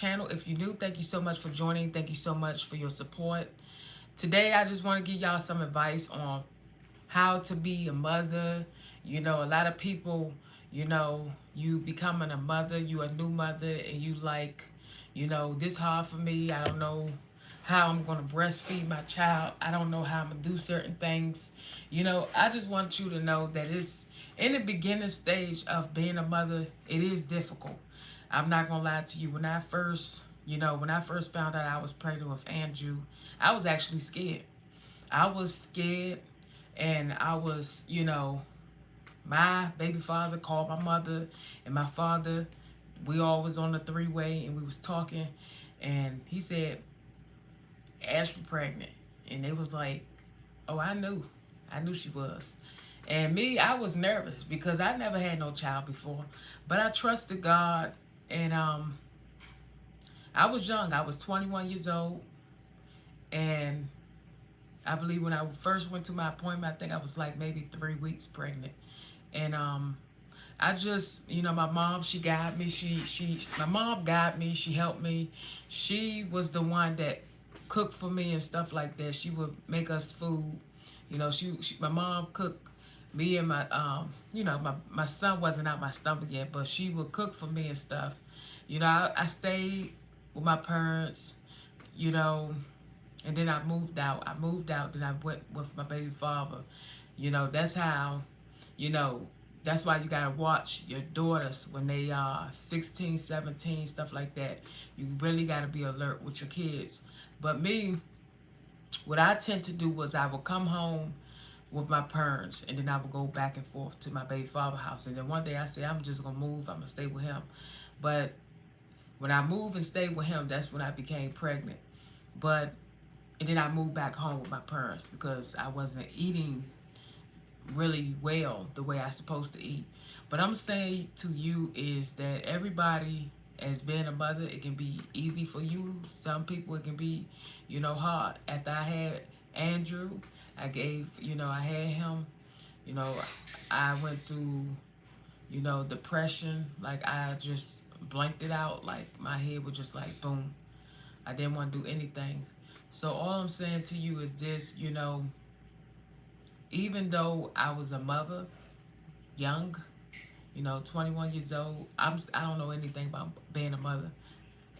channel. If you're new, thank you so much for joining. Thank you so much for your support. Today, I just want to give y'all some advice on how to be a mother. You know, a lot of people, you becoming a mother, you a new mother, and you like, this hard for me. I don't know how I'm going to breastfeed my child. I don't know how I'm going to do certain things. I just want you to know that it's in the beginning stage of being a mother, it is difficult. I'm not going to lie to you. When I first found out I was pregnant with Andrew, I was actually scared. I was scared, and I was, my baby father called my mother and my father. We all was on the three-way, and we was talking, and he said, Ashley pregnant. And it was like, oh, I knew she was. And me, I was nervous because I never had no child before. But I trusted God, and I was young. I was 21 years old, and I believe when I first went to my appointment, I think I was like maybe 3 weeks pregnant. And I just, my mom, she guided me. My mom guided me. She helped me. She was the one that cooked for me and stuff like that. She would make us food. My mom cooked me and my son wasn't out my stomach yet, but she would cook for me and stuff. I stayed with my parents, you know, and then I moved out. Then I went with my baby father. That's how, you know, that's why you gotta watch your daughters when they are 16, 17, stuff like that. You really gotta be alert with your kids. But me, what I tend to do was I would come home with my parents, and then I would go back and forth to my baby father's house. And then one day I said, I'm just gonna move, I'm gonna stay with him. But when I moved and stayed with him, that's when I became pregnant. But and then I moved back home with my parents because I wasn't eating really well the way I supposed to eat. But I'm saying to you is that everybody, as being a mother, it can be easy for you. Some people it can be, hard. After I had Andrew, I had him, you know, I went through, depression. Like I just blanked it out. Like my head was just like boom. I didn't want to do anything. So all I'm saying to you is this, even though I was a mother, young, 21 years old, I don't know anything about being a mother.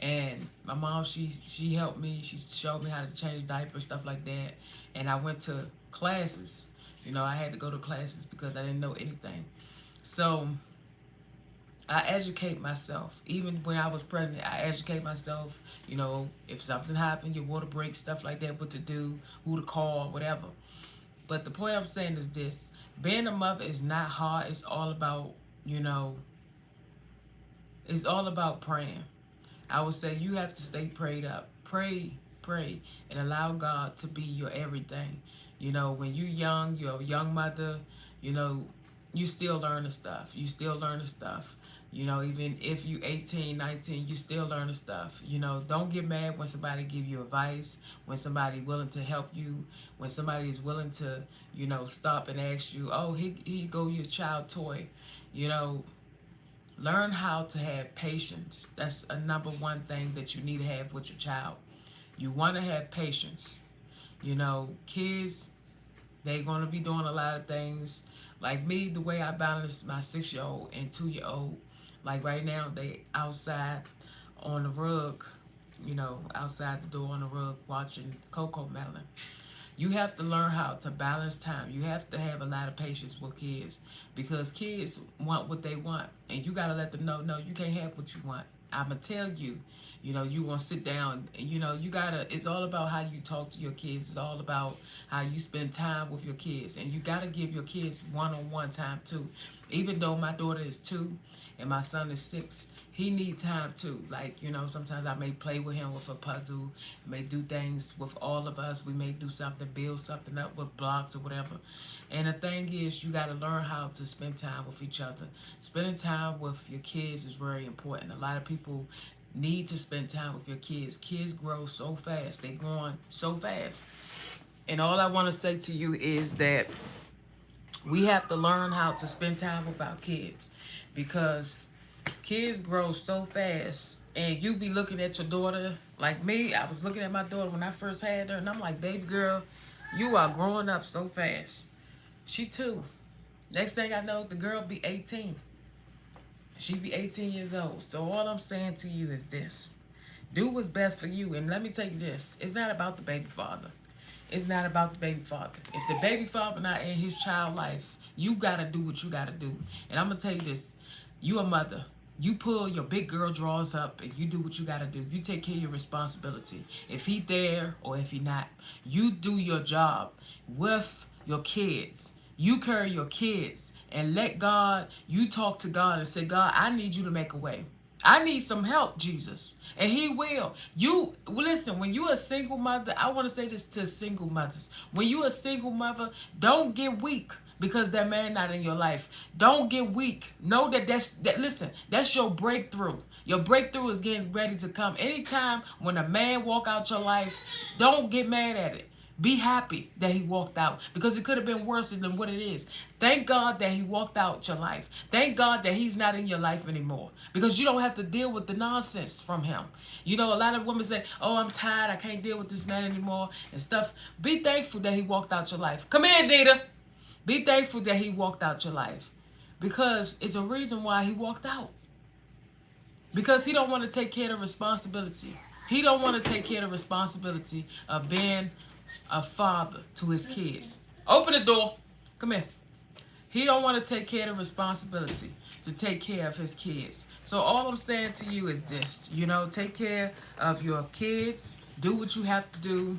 And my mom, she helped me. She showed me how to change diapers, stuff like that. And I went to classes. I had to go to classes because I didn't know anything. So I educate myself. Even when I was pregnant, I educate myself, if something happened, your water breaks, stuff like that, what to do, who to call, whatever. But the point I'm saying is this. Being a mother is not hard. It's all about, it's all about praying. I would say you have to stay prayed up. Pray, and allow God to be your everything. When you're a young mother, you still learning stuff. Even if you 18, 19, you still learning stuff. Don't get mad when somebody give you advice, when somebody willing to help you, when somebody is willing to, stop and ask you, oh, here go your child toy. Learn how to have patience. That's a number one thing that you need to have with your child. You want to have patience. Kids, they're going to be doing a lot of things. Like me, the way I balance my 6-year-old and 2-year-old, like right now, they outside on the rug, outside the door on the rug watching Coco Melon. You have to learn how to balance time. You have to have a lot of patience with kids because kids want what they want. And you got to let them know, no, you can't have what you want. I'm going to tell you, you're going to sit down and, you got to, it's all about how you talk to your kids. It's all about how you spend time with your kids. And you got to give your kids one-on-one time too. Even though my daughter is 2 and my son is 6, he need time too. Like, sometimes I may play with him with a puzzle, may do things with all of us. We may do something, build something up with blocks or whatever. And the thing is, you got to learn how to spend time with each other. Spending time with your kids is very important. A lot of people need to spend time with your kids. Kids grow so fast. They're growing so fast. And all I want to say to you is that we have to learn how to spend time with our kids because kids grow so fast and you be looking at your daughter like me. I was looking at my daughter when I first had her, and I'm like, baby girl, you are growing up so fast. She 2. Next thing I know, the girl be 18. She be 18 years old. So all I'm saying to you is this. Do what's best for you. And let me tell you this. It's not about the baby father. It's not about the baby father. If the baby father not in his child life, you got to do what you got to do. And I'm going to tell you this. You a mother. You pull your big girl drawers up and you do what you got to do. You take care of your responsibility. If he there or if he not, you do your job with your kids. You carry your kids and let God, you talk to God and say, God, I need you to make a way. I need some help, Jesus. And he will. You, listen, when you're a single mother, I want to say this to single mothers. When you're a single mother, don't get weak because that man not in your life. Don't get weak. Know that listen, that's your breakthrough. Your breakthrough is getting ready to come. Anytime when a man walk out your life, don't get mad at it. Be happy that he walked out because it could have been worse than what it is. Thank God that he walked out your life. Thank God that he's not in your life anymore because you don't have to deal with the nonsense from him. You know, a lot of women say, oh, I'm tired. I can't deal with this man anymore and stuff. Be thankful that he walked out your life. Come here, Dita. Be thankful that he walked out your life because it's a reason why he walked out. Because he don't want to take care of the responsibility. He don't want to take care of the responsibility of being a father to his kids. Open the door. Come here. He don't want to take care of the responsibility to take care of his kids. So all I'm saying to you is this, you know, take care of your kids. Do what you have to do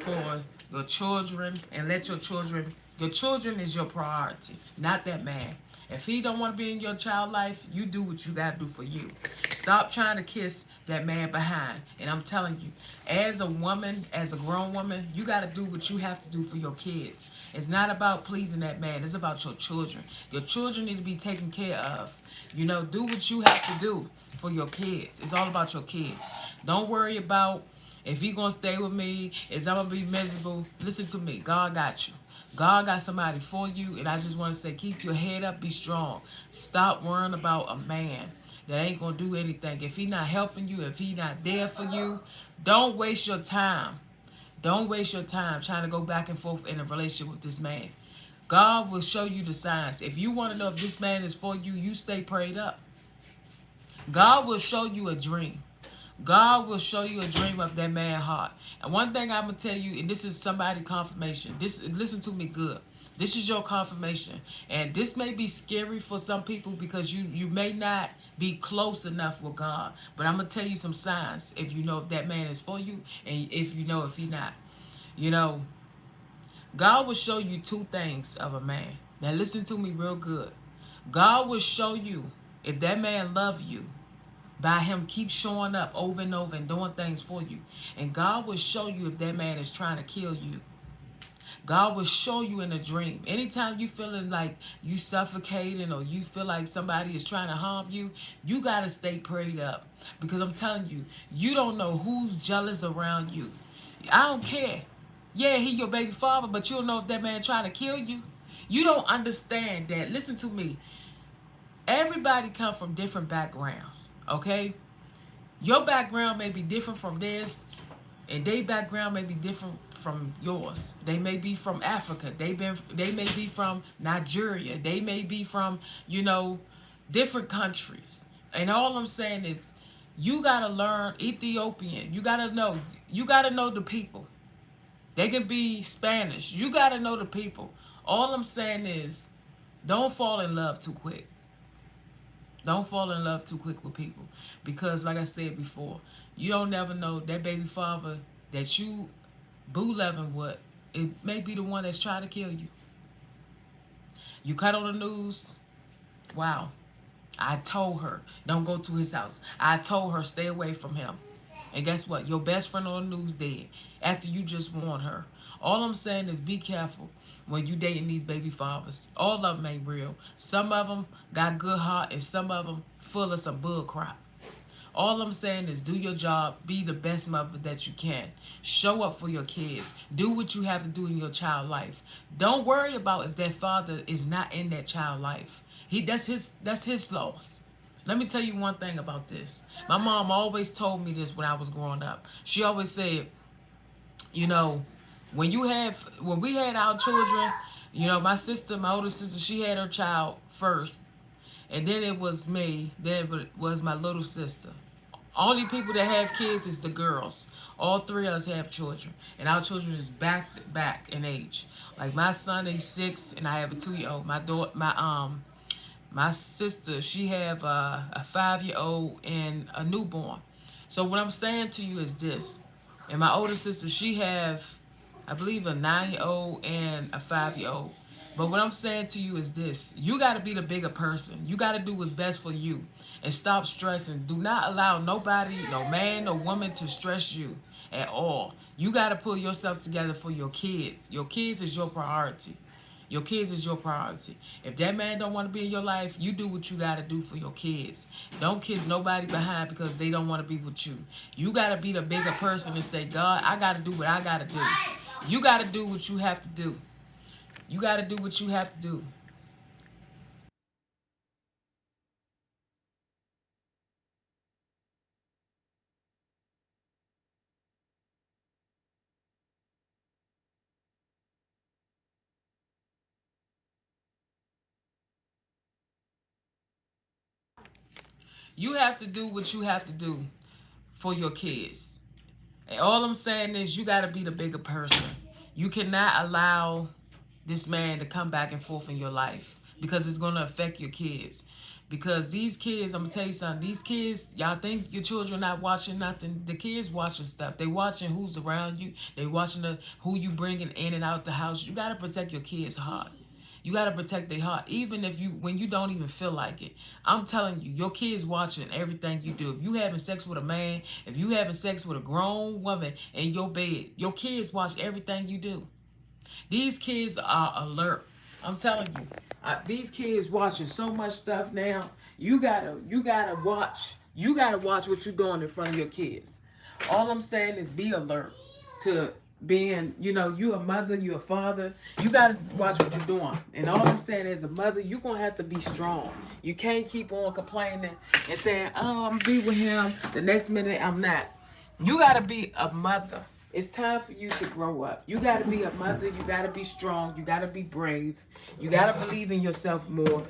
for your children and let your children is your priority, not that man. If he don't want to be in your child life, you do what you got to do for you. Stop trying to kiss that man behind. And I'm telling you, as a woman, as a grown woman, you got to do what you have to do for your kids. It's not about pleasing that man. It's about your children. Your children need to be taken care of. You know, do what you have to do for your kids. It's all about your kids. Don't worry about if he going to stay with me, is I'm going to be miserable. Listen to me. God got you. God got somebody for you, and I just want to say, keep your head up, be strong. Stop worrying about a man that ain't going to do anything. If he not helping you, if he not there for you, don't waste your time. Don't waste your time trying to go back and forth in a relationship with this man. God will show you the signs. If you want to know if this man is for you, you stay prayed up. God will show you a dream. God will show you a dream of that man's heart. And one thing I'm going to tell you, and this is somebody's confirmation. Listen to me good. This is your confirmation. And this may be scary for some people because you may not be close enough with God. But I'm going to tell you some signs if you know if that man is for you and if you know if he not. You know, God will show you 2 things of a man. Now listen to me real good. God will show you if that man love you by him keep showing up over and over and doing things for you. And God will show you if that man is trying to kill you. God will show you in a dream. Anytime you feeling like you suffocating or you feel like somebody is trying to harm you, you got to stay prayed up. Because I'm telling you, you don't know who's jealous around you. I don't care. Yeah, he your baby father, but you don't know if that man trying to kill you. You don't understand that. Listen to me. Everybody come from different backgrounds, okay? Your background may be different from theirs, and their background may be different from yours. They may be from Africa. They may be from Nigeria. They may be from, you know, different countries. And all I'm saying is, you gotta learn Ethiopian. You gotta know the people. They can be Spanish. You gotta know the people. All I'm saying is, don't fall in love too quick. Don't fall in love too quick with people. Because like I said before, you don't never know that baby father that you boo-loving with, it may be the one that's trying to kill you. You cut on the news, wow. I told her, don't go to his house. I told her, stay away from him. And guess what? Your best friend on the news dead after you just warned her. All I'm saying is be careful when you dating these baby fathers. All of them ain't real. Some of them got good heart and some of them full of some bull crap. All I'm saying is do your job. Be the best mother that you can. Show up for your kids. Do what you have to do in your child life. Don't worry about if that father is not in that child life. That's his loss. Let me tell you one thing about this. My mom always told me this when I was growing up. She always said, you know, when we had our children, my sister, my older sister, she had her child first, and then it was me, then it was my little sister. Only people that have kids is the girls. All three of us have children, and our children is back to back in age. Like my son, he's 6, and I have a 2-year-old. My sister, she have a 5-year-old and a newborn. So what I'm saying to you is this. And my older sister, she have, I believe, a 9-year-old and a 5-year-old. But what I'm saying to you is this. You got to be the bigger person. You got to do what's best for you. And stop stressing. Do not allow nobody, no man, no woman to stress you at all. You got to pull yourself together for your kids. Your kids is your priority. Your kids is your priority. If that man don't want to be in your life, you do what you got to do for your kids. Don't kiss nobody behind because they don't want to be with you. You got to be the bigger person and say, God, I got to do what I got to do. You got to do what you have to do. You got to do what you have to do. You have to do what you have to do for your kids. And all I'm saying is you got to be the bigger person. You cannot allow this man to come back and forth in your life because it's going to affect your kids. Because these kids, I'm going to tell you something, these kids, y'all think your children not watching nothing. The kids watching stuff. They watching who's around you. They watching who you bringing in and out the house. You got to protect your kids' heart. You got to protect their heart, even when you don't even feel like it. I'm telling you, your kids watching everything you do. If you having sex with a man, if you having sex with a grown woman in your bed, your kids watch everything you do. These kids are alert. I'm telling you, these kids watching so much stuff now. You gotta watch. You gotta watch what you're doing in front of your kids. All I'm saying is be alert to being, you a mother, you a father. You gotta watch what you're doing. And all I'm saying as a mother, you're gonna have to be strong. You can't keep on complaining and saying, "Oh, I'm gonna be with him." The next minute, I'm not. You gotta be a mother. It's time for you to grow up. You got to be a mother. You got to be strong. You got to be brave. You got to believe in yourself more.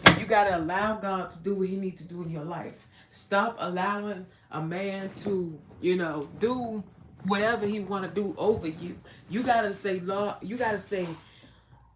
And you got to allow God to do what he needs to do in your life. Stop allowing a man to, do whatever he want to do over you. You got to say, Lord, you got to say,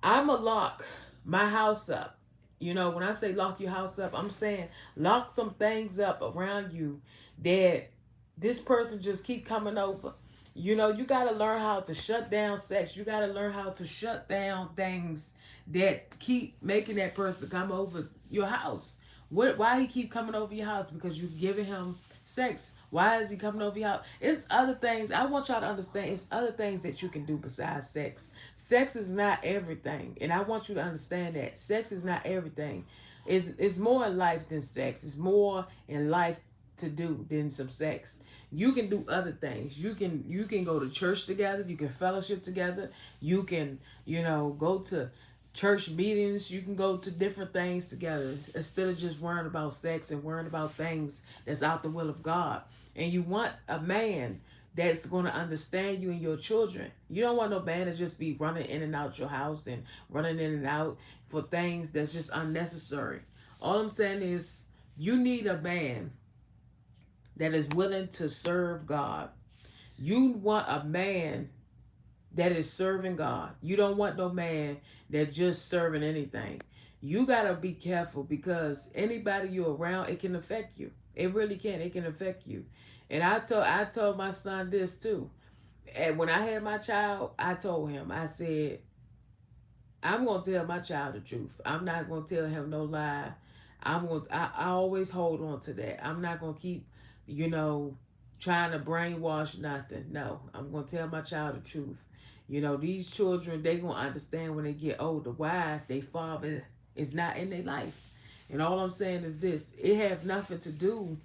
I'm a lock my house up. When I say lock your house up, I'm saying lock some things up around you that this person just keep coming over. You got to learn how to shut down sex. You got to learn how to shut down things that keep making that person come over your house. Why he keep coming over your house? Because you've given him sex. Why is he coming over your house? It's other things. I want y'all to understand it's other things that you can do besides sex. Sex is not everything. And I want you to understand that. Sex is not everything. It's more in life than sex. It's more in life to do than some sex. You can do other things. You can go to church together. You can fellowship together. You can, go to church meetings. You can go to different things together instead of just worrying about sex and worrying about things that's out the will of God. And you want a man that's going to understand you and your children. You don't want no man to just be running in and out your house and running in and out for things that's just unnecessary. All I'm saying is you need a man that is willing to serve God. You want a man that is serving God. You don't want no man that just serving anything. You got to be careful because anybody you're around, it can affect you. It really can. It can affect you. And I told my son this too. And when I had my child, I told him, I said, I'm going to tell my child the truth. I'm not going to tell him no lie. I always hold on to that. I'm not going to keep, trying to brainwash nothing. No, I'm going to tell my child the truth. These children, they going to understand when they get older why their father is not in their life. And all I'm saying is this. It have nothing to do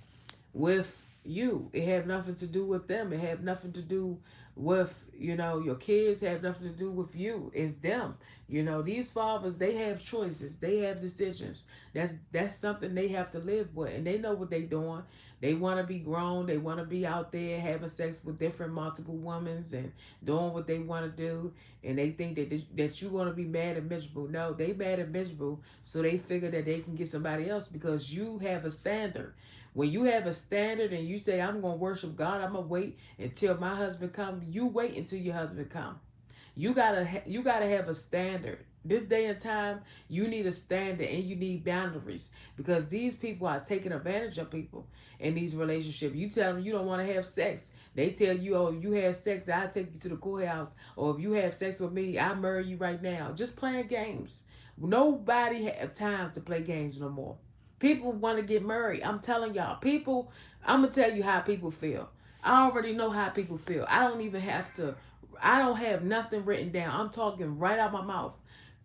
with you. It have nothing to do with them. It have nothing to do with, your kids. Have nothing to do with you. It's them. These fathers, they have choices. They have decisions. That's something they have to live with. And they know what they doing. They want to be grown. They want to be out there having sex with different multiple women and doing what they want to do. And they think that you're going to be mad and miserable. No, they mad and miserable. So they figure that they can get somebody else because you have a standard. When you have a standard and you say, I'm going to worship God, I'm going to wait until my husband comes. You wait until your husband comes. You gotta have a standard. This day and time, you need a standard and you need boundaries because these people are taking advantage of people in these relationships. You tell them you don't want to have sex. They tell you, oh, you have sex, I'll take you to the courthouse. Or if you have sex with me, I'll murder you right now. Just playing games. Nobody have time to play games no more. People want to get married. I'm telling y'all, I'm going to tell you how people feel. I already know how people feel. I don't have nothing written down. I'm talking right out my mouth.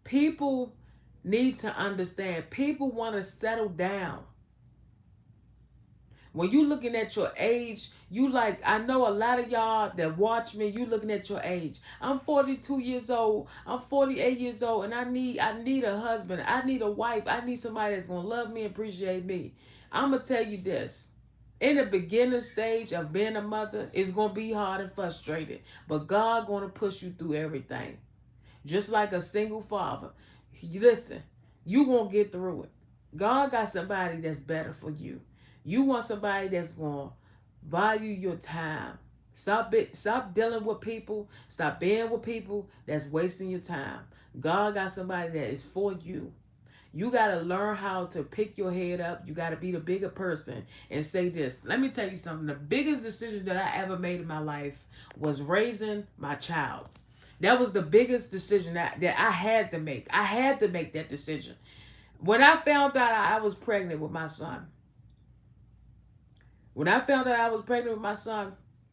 People need to understand. People want to settle down. When you looking at your age, I know a lot of y'all that watch me, you looking at your age. I'm 42 years old. I'm 48 years old, and I need a husband. I need a wife. I need somebody that's going to love me and appreciate me. I'm going to tell you this. In the beginning stage of being a mother, it's going to be hard and frustrated. But God going to push you through everything. Just like a single father. Listen, you going to get through it. God got somebody that's better for you. You want somebody that's going to value your time. Stop dealing with people. Stop being with people that's wasting your time. God got somebody that is for you. You got to learn how to pick your head up. You got to be the bigger person and say this. Let me tell you something. The biggest decision that I ever made in my life was raising my child. That was the biggest decision that I had to make. I had to make that decision. When I found out I was pregnant with my son,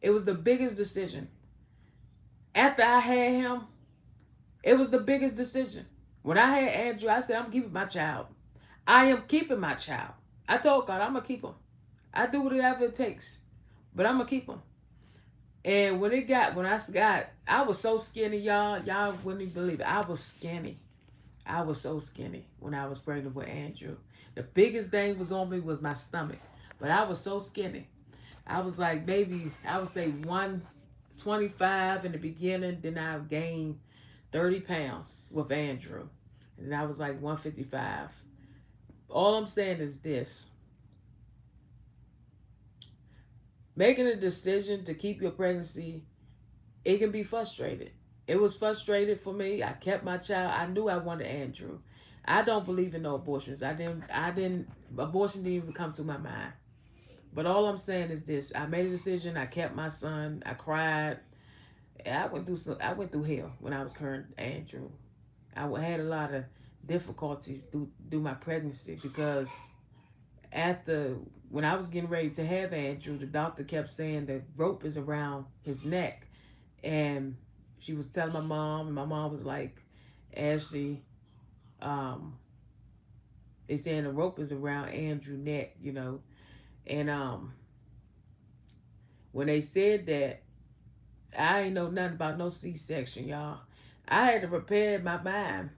it was the biggest decision. After I had him, it was the biggest decision. When I had Andrew, I said, I'm keeping my child. I am keeping my child. I told God, I'm going to keep him. I do whatever it takes, but I'm going to keep him. And I was so skinny, y'all. Y'all wouldn't even believe it. I was skinny. I was so skinny when I was pregnant with Andrew. The biggest thing was on me was my stomach. But I was so skinny. I was like, maybe, I would say 125 in the beginning. Then I gained 30 pounds with Andrew. And I was like 155. All I'm saying is this. Making a decision to keep your pregnancy, it can be frustrated. It was frustrated for me. I kept my child. I knew I wanted Andrew. I don't believe in no abortions. Abortion didn't even come to my mind. But all I'm saying is this. I made a decision. I kept my son. I cried. I went through hell when I was carrying Andrew. I had a lot of difficulties through my pregnancy because when I was getting ready to have Andrew, the doctor kept saying the rope is around his neck. And she was telling my mom, and my mom was like, Ashley, they saying the rope is around Andrew's neck, And when they said that, I ain't know nothing about no C-section, y'all. I had to prepare my mind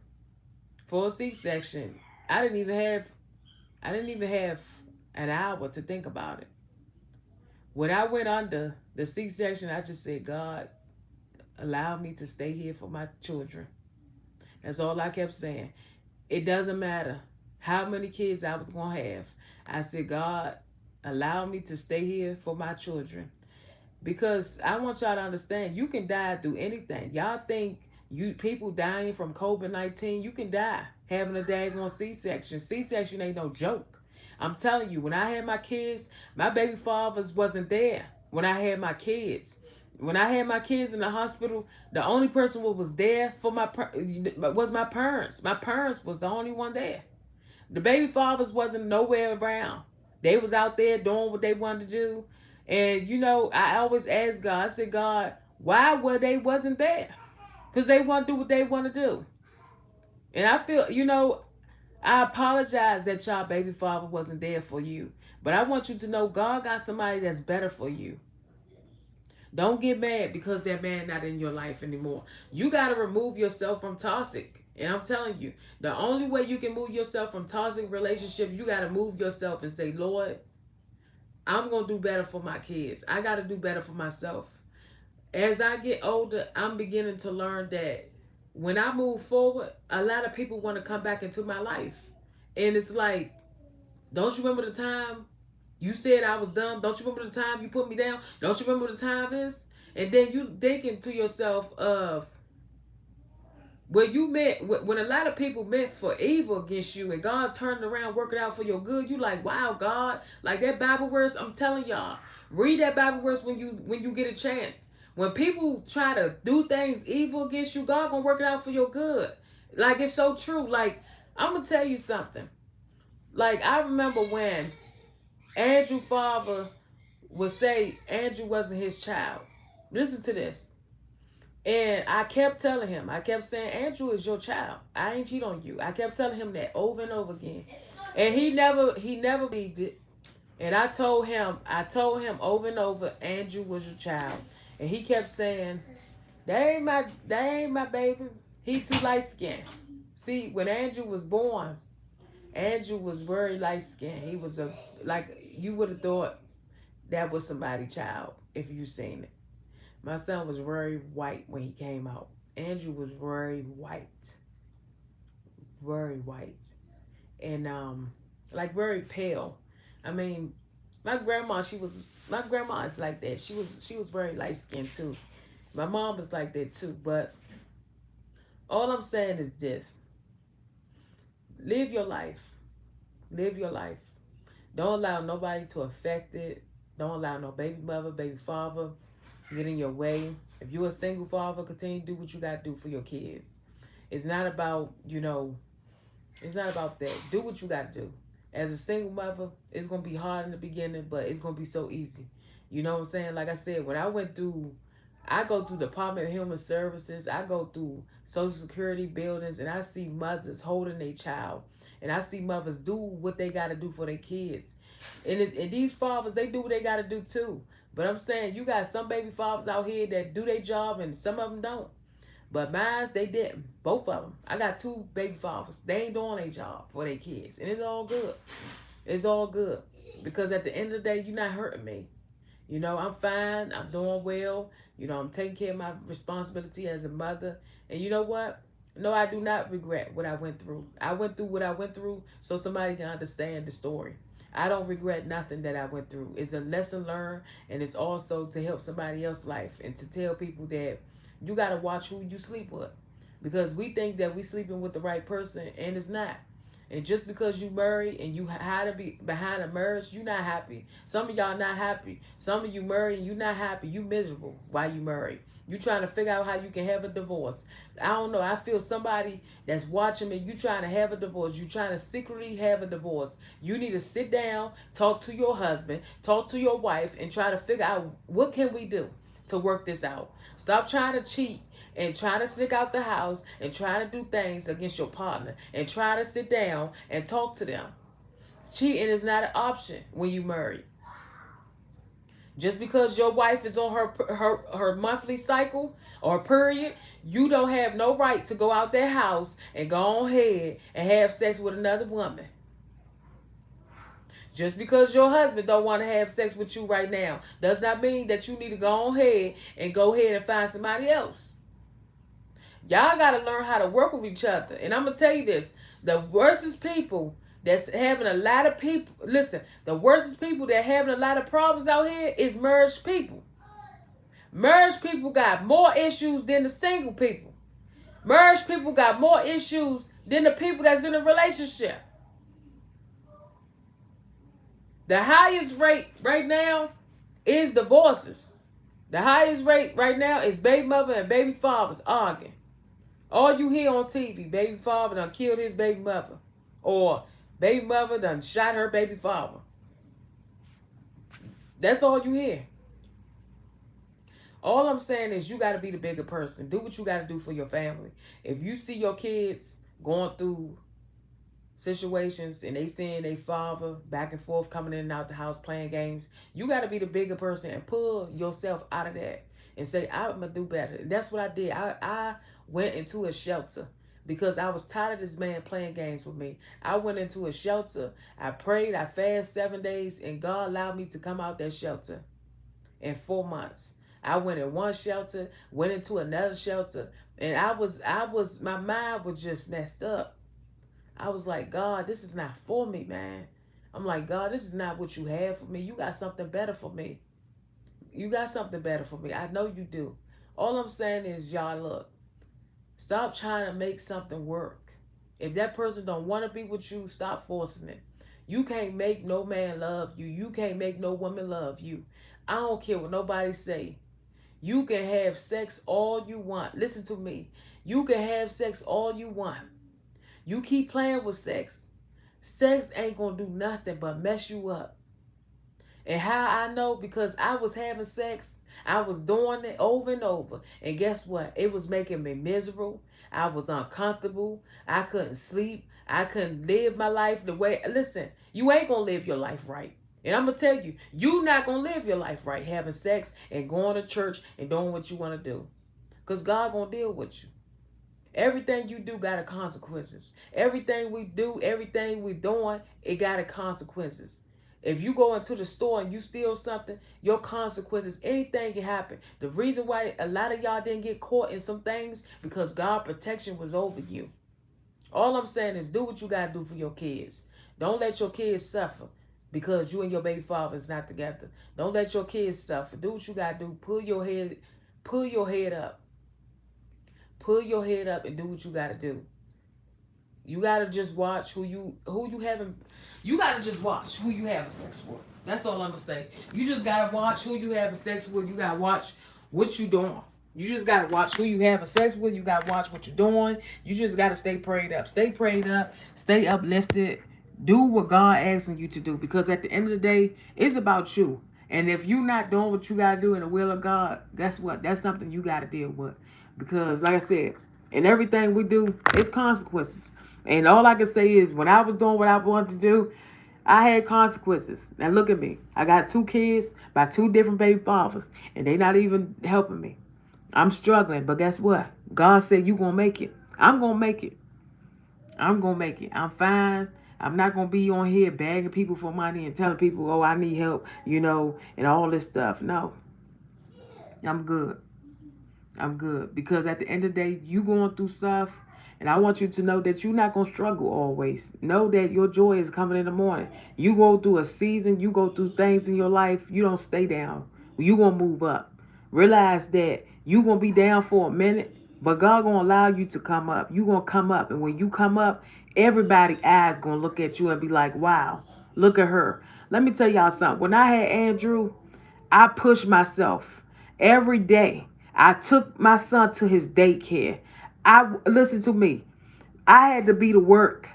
for a C-section. I didn't even have an hour to think about it. When I went under the C-section, I just said, God, allow me to stay here for my children. That's all I kept saying. It doesn't matter how many kids I was going to have. I said, God, allow me to stay here for my children. Because I want y'all to understand, you can die through anything. Y'all think people dying from COVID-19, you can die having a daggone C-section. C-section ain't no joke. I'm telling you, when I had my kids, my baby fathers wasn't there when I had my kids. When I had my kids in the hospital, the only person who was there for was my parents. My parents was the only one there. The baby fathers wasn't nowhere around. They was out there doing what they wanted to do. And, I always ask God, I said, God, why they wasn't there? Because they want to do what they want to do. And I feel, I apologize that y'all baby father wasn't there for you. But I want you to know God got somebody that's better for you. Don't get mad because that man not in your life anymore. You got to remove yourself from toxic. And I'm telling you, the only way you can move yourself from toxic relationship, you got to move yourself and say, Lord, I'm going to do better for my kids. I got to do better for myself. As I get older, I'm beginning to learn that when I move forward, a lot of people want to come back into my life. And it's like, don't you remember the time you said I was dumb? Don't you remember the time you put me down? Don't you remember the time this? And then you thinking to yourself of when you meant when a lot of people meant for evil against you and God turned around working out for your good. You like, wow, God, like that Bible verse. I'm telling y'all, read that Bible verse when you get a chance. When people try to do things evil against you, God gonna work it out for your good. Like it's so true. Like I'm gonna tell you something. Like I remember when Andrew father would say Andrew wasn't his child. Listen to this. And I kept telling him, I kept saying, Andrew is your child. I ain't cheat on you. I kept telling him that over and over again. And he never believed it. And I told him over and over, Andrew was your child. And he kept saying, that ain't my baby. He too light skinned. See, when Andrew was born, Andrew was very light skinned. He was like you would have thought that was somebody's child if you seen it. My son was very white when he came out. Andrew was very white. Very white. And like very pale. I mean, my grandma is like that. She was very light skinned too. My mom was like that too. But all I'm saying is this. Live your life. Live your life. Don't allow nobody to affect it. Don't allow no baby mother, baby father get in your way. If you're a single father, continue to do what you got to do for your kids. It's not about, it's not about that. Do what you got to do. As a single mother, it's going to be hard in the beginning, but it's going to be so easy. You know what I'm saying? Like I said, when I go through Department of Human Services, I go through Social Security buildings, and I see mothers holding their child. And I see mothers do what they got to do for their kids. And these fathers, they do what they got to do too. But I'm saying you got some baby fathers out here that do their job and some of them don't. But mine, they didn't. Both of them. I got two baby fathers. They ain't doing their job for their kids. And it's all good. It's all good. Because at the end of the day, you're not hurting me. I'm fine. I'm doing well. I'm taking care of my responsibility as a mother. And you know what? No, I do not regret what I went through. I went through what I went through so somebody can understand the story. I don't regret nothing that I went through. It's a lesson learned, and it's also to help somebody else's life and to tell people that you got to watch who you sleep with. Because we think that we sleeping with the right person, and it's not. And just because you married and you had to be behind a marriage, you not happy. Some of y'all not happy. Some of you married and you not happy. You miserable while you married. You trying to figure out how you can have a divorce. I don't know. I feel somebody that's watching me, you trying to have a divorce. You trying to secretly have a divorce. You need to sit down, talk to your husband, talk to your wife, and try to figure out what can we do to work this out. Stop trying to cheat and try to sneak out the house and try to do things against your partner and try to sit down and talk to them. Cheating is not an option when you marry. Just because your wife is on her monthly cycle or period, you don't have no right to go out that house and go on ahead and have sex with another woman. Just because your husband don't want to have sex with you right now does not mean that you need to go on ahead and find somebody else. Y'all got to learn how to work with each other. And I'm going to tell you this. The worstest people that's having a lot of people, listen, the worstest people that having a lot of problems out here is marriage people. Marriage people got more issues than the single people. Marriage people got more issues than the people that's in a relationship. The highest rate right now is divorces. The highest rate right now is baby mother and baby fathers arguing. All you hear on TV, baby father done killed his baby mother. Or baby mother done shot her baby father. That's all you hear. All I'm saying is you got to be the bigger person. Do what you got to do for your family. If you see your kids going through situations and they seeing their father back and forth coming in and out the house playing games, you got to be the bigger person and pull yourself out of that and say, I'm going to do better. And that's what I did. I went into a shelter because I was tired of this man playing games with me. I went into a shelter. I prayed. I fasted 7 days, and God allowed me to come out that shelter in 4 months. I went in one shelter, went into another shelter, and my mind was just messed up. I was like, God, this is not for me, man. I'm like, God, this is not what you have for me. You got something better for me. You got something better for me. I know you do. All I'm saying is, y'all, look, stop trying to make something work. If that person don't want to be with you, stop forcing it. You can't make no man love you. You can't make no woman love you. I don't care what nobody say. You can have sex all you want. Listen to me. You can have sex all you want. You keep playing with sex. Sex ain't going to do nothing but mess you up. And how I know? Because I was having sex. I was doing it over and over. And guess what? It was making me miserable. I was uncomfortable. I couldn't sleep. I couldn't live my life the way. Listen, you ain't going to live your life right. And I'm going to tell you, you're not going to live your life right having sex and going to church and doing what you want to do. Because God going to deal with you. Everything you do got a consequences. Everything we do, everything we doing, it got a consequences. If you go into the store and you steal something, your consequences, anything can happen. The reason why a lot of y'all didn't get caught in some things, because God's protection was over you. All I'm saying is do what you got to do for your kids. Don't let your kids suffer because you and your baby father is not together. Don't let your kids suffer. Do what you got to do. Pull your head up. Pull your head up and do what you got to do. You got to just watch who you having. You got to just watch who you having sex with. That's all I'm going to say. You just got to watch who you having sex with. You got to watch what you doing. You just got to watch who you having sex with. You got to watch what you're doing. You just got to stay prayed up. Stay prayed up. Stay uplifted. Do what God asking you to do. Because at the end of the day, it's about you. And if you're not doing what you got to do in the will of God, guess what? That's something you got to deal with. Because like I said, in everything we do, it's consequences. And all I can say is when I was doing what I wanted to do, I had consequences. Now look at me. I got 2 kids by 2 different baby fathers. And they not even helping me. I'm struggling. But guess what? God said you going to make it. I'm going to make it. I'm going to make it. I'm fine. I'm not going to be on here begging people for money and telling people, oh, I need help, and all this stuff. No. I'm good. I'm good. Because at the end of the day, you going through stuff. And I want you to know that you're not going to struggle always. Know that your joy is coming in the morning. You go through a season. You go through things in your life. You don't stay down. You going to move up. Realize that you going to be down for a minute. But God going to allow you to come up. You going to come up. And when you come up, everybody's eyes going to look at you and be like, wow, look at her. Let me tell y'all something. When I had Andrew, I pushed myself every day. I took my son to his daycare. Listen to me. I had to be to work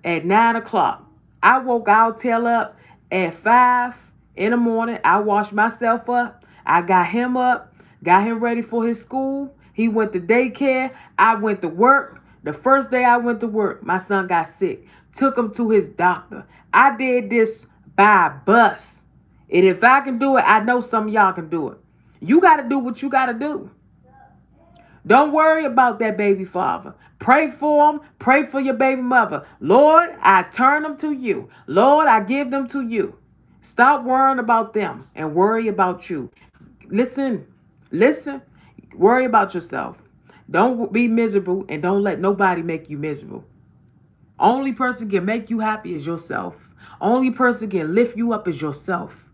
at 9 o'clock. I woke our tail up at 5 in the morning. I washed myself up. I got him up, got him ready for his school. He went to daycare. I went to work. The first day I went to work, my son got sick. Took him to his doctor. I did this by bus. And if I can do it, I know some of y'all can do it. You got to do what you got to do. Don't worry about that baby father. Pray for him. Pray for your baby mother. Lord, I turn them to you. Lord, I give them to you. Stop worrying about them and worry about you. Listen. Worry about yourself. Don't be miserable and don't let nobody make you miserable. Only person can make you happy is yourself. Only person can lift you up is yourself.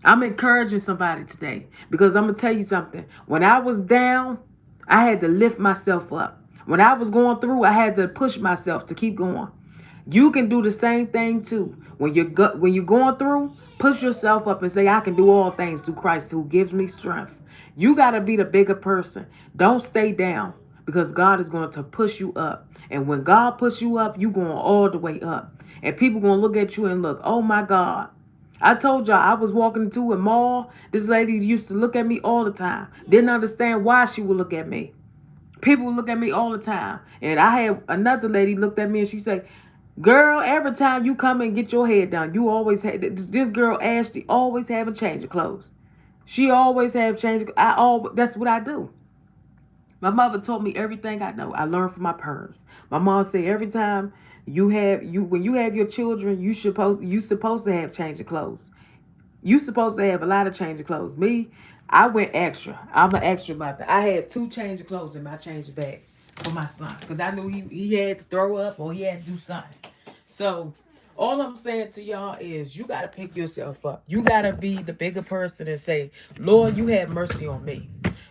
I'm encouraging somebody today because I'm going to tell you something. When I was down, I had to lift myself up. When I was going through, I had to push myself to keep going. You can do the same thing too. When you're going through, push yourself up and say, I can do all things through Christ who gives me strength. You got to be the bigger person. Don't stay down because God is going to push you up. And when God push you up, you going all the way up. And people going to look at you and look, oh my God. I told y'all I was walking into a mall. This lady used to look at me all the time. Didn't understand why she would look at me. People would look at me all the time. And I had another lady looked at me and she said, Girl, every time you come and get your head done, you always had this girl Ashley always have a change of clothes. She always have change. That's what I do. My mother told me everything I know. I learned from my parents. My mom said every time when you have your children, you supposed to have change of clothes. You supposed to have a lot of change of clothes. Me, I went extra. I'm an extra mother. I had 2 change of clothes in my change bag for my son because I knew he had to throw up or he had to do something. So all I'm saying to y'all is you got to pick yourself up. You got to be the bigger person and say, Lord, you have mercy on me.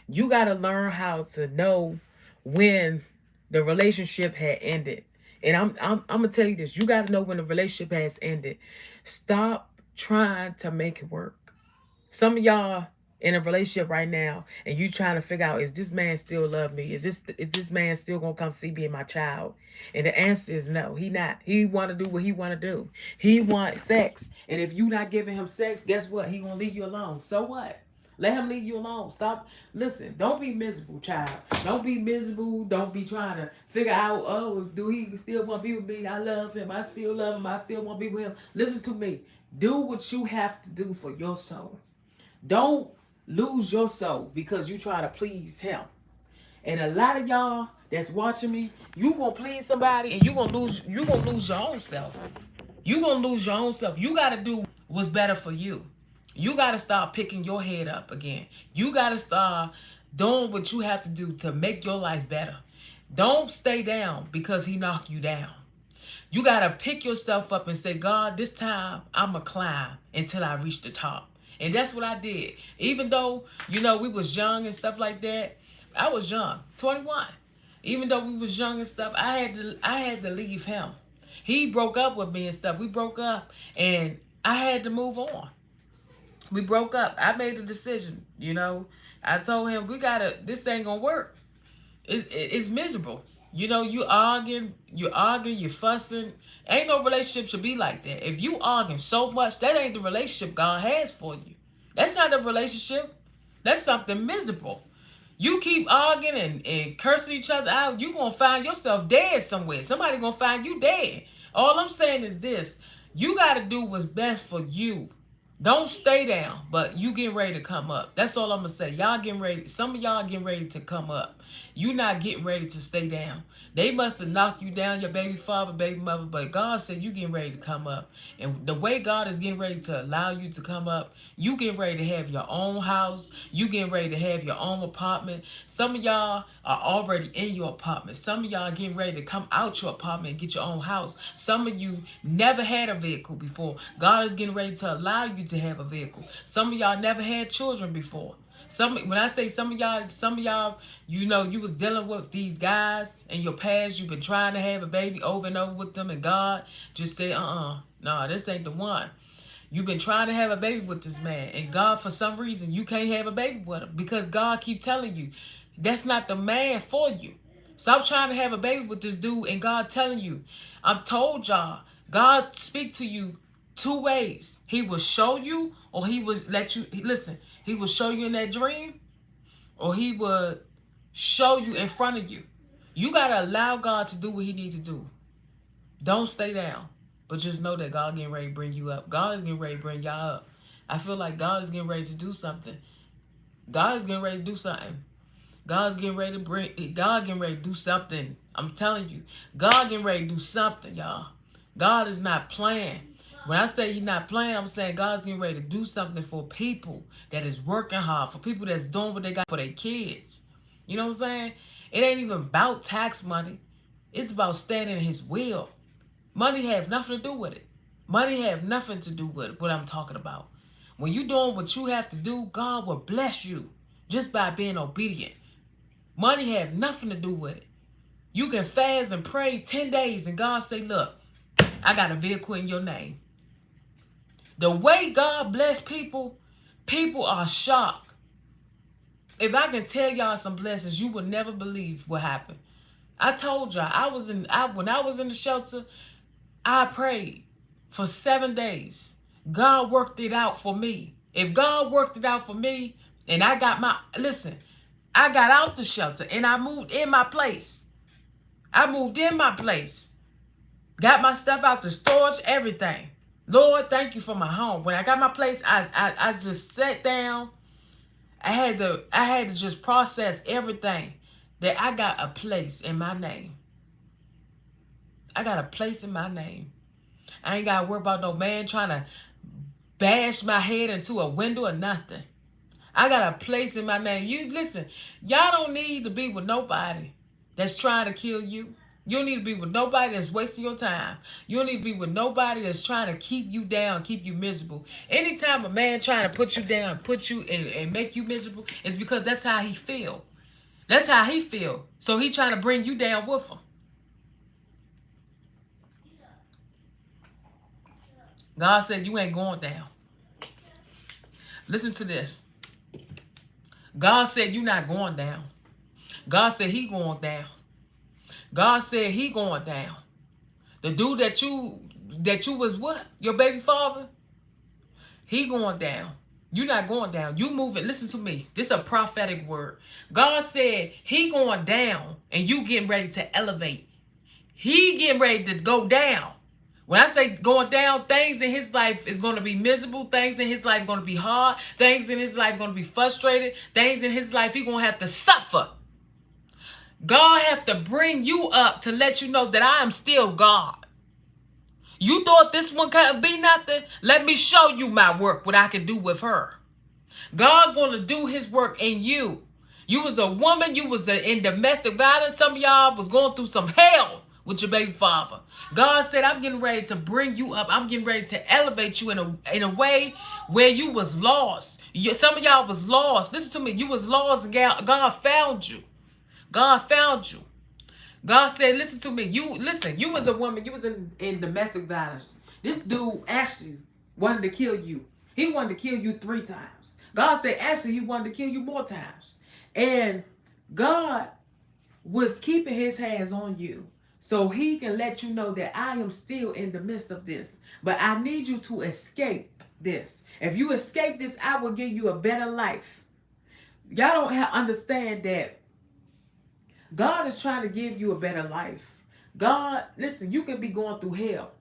You got to learn how to know when the relationship had ended. And I'm gonna tell you this. You got to know when the relationship has ended. Stop trying to make it work. Some of y'all in a relationship right now and you trying to figure out, is this man still love me? Is this man still gonna come see me and my child? And the answer is no, he not. He want to do what he want to do. He want sex. And if you not giving him sex, guess what? He gonna leave you alone. So what? Let him leave you alone. Stop. Listen, don't be miserable, child. Don't be miserable. Don't be trying to figure out, oh, do he still want to be with me? I love him. I still love him. I still want to be with him. Listen to me. Do what you have to do for your soul. Don't lose your soul because you try to please him. And a lot of y'all that's watching me, you gonna please somebody and you gonna lose your own self. You gonna lose your own self. You gotta do what's better for you. You gotta start picking your head up again. You gotta start doing what you have to do to make your life better. Don't stay down because he knocked you down. You got to pick yourself up and say, God, this time I'm going to climb until I reach the top. And that's what I did. Even though, we was young and stuff like that. I was young, 21. Even though we was young and stuff, I had to leave him. He broke up with me and stuff. We broke up and I had to move on. We broke up. I made the decision, I told him, this ain't going to work. It's miserable. You arguing, you fussing. Ain't no relationship should be like that. If you arguing so much, that ain't the relationship God has for you. That's not a relationship. That's something miserable. You keep arguing and cursing each other out, you going to find yourself dead somewhere. Somebody going to find you dead. All I'm saying is this. You got to do what's best for you. Don't stay down, but you getting ready to come up. That's all I'm going to say. Y'all getting ready. Some of y'all getting ready to come up. You not getting ready to stay down. They must have knocked you down, your baby father, baby mother, but God said you getting ready to come up. And the way God is getting ready to allow you to come up, you getting ready to have your own house. You getting ready to have your own apartment. Some of y'all are already in your apartment. Some of y'all getting ready to come out your apartment and get your own house. Some of you never had a vehicle before. God is getting ready to allow you to have a vehicle. Some of y'all never had children before. When I say some of y'all, you was dealing with these guys in your past. You've been trying to have a baby over and over with them, and God just said, no, this ain't the one. You've been trying to have a baby with this man, and God, for some reason, you can't have a baby with him because God keep telling you, that's not the man for you. Stop trying to have a baby with this dude, and God telling you, I'm told y'all, God speak to you 2 ways. He will show you, or he will let you, listen, he will show you in that dream, or he will show you in front of you. You got to allow God to do what he needs to do. Don't stay down, but just know that God getting ready to bring you up. God is getting ready to bring y'all up. I feel like God is getting ready to do something. God is getting ready to do something. God getting ready to do something. I'm telling you, God getting ready to do something, y'all. God is not playing. When I say he's not playing, I'm saying God's getting ready to do something for people that is working hard, for people that's doing what they got for their kids. You know what I'm saying? It ain't even about tax money. It's about standing in his will. Money have nothing to do with it. Money have nothing to do with what I'm talking about. When you doing what you have to do, God will bless you just by being obedient. Money have nothing to do with it. You can fast and pray 10 days and God say, look, I got a vehicle in your name. The way God bless people, people are shocked. If I can tell y'all some blessings, you would never believe what happened. I told y'all, when I was in the shelter, I prayed for 7 days. God worked it out for me. If God worked it out for me, and I got I got out the shelter and I moved in my place. I moved in my place. Got my stuff out the storage, everything. Lord, thank you for my home. When I got my place, I just sat down. I had to just process everything that I got a place in my name. I got a place in my name. I ain't got to worry about no man trying to bash my head into a window or nothing. I got a place in my name. You listen, y'all don't need to be with nobody that's trying to kill you. You don't need to be with nobody that's wasting your time. You don't need to be with nobody that's trying to keep you down, keep you miserable. Anytime a man trying to put you down, put you and make you miserable, it's because that's how he feel. That's how he feel. So he trying to bring you down with him. God said you ain't going down. Listen to this. God said you not going down. God said he going down. God said he going down. The dude that you was what? Your baby father? He going down. You not going down. You moving. Listen to me. This is a prophetic word. God said he going down and you getting ready to elevate. He getting ready to go down. When I say going down, things in his life is going to be miserable. Things in his life going to be hard. Things in his life going to be frustrated. Things in his life he going to have to suffer. God have to bring you up to let you know that I am still God. You thought this one couldn't be nothing? Let me show you my work, what I can do with her. God going to do his work in you. You was a woman. You was in domestic violence. Some of y'all was going through some hell with your baby father. God said, I'm getting ready to bring you up. I'm getting ready to elevate you in a way where you was lost. Some of y'all was lost. Listen to me. You was lost and God found you. God found you. God said, listen to me. You was a woman. You was in domestic violence. This dude actually wanted to kill you. He wanted to kill you 3 times. God said, actually, he wanted to kill you more times. And God was keeping his hands on you so he can let you know that I am still in the midst of this. But I need you to escape this. If you escape this, I will give you a better life. Y'all don't understand that God is trying to give you a better life. God, listen, you can be going through hell.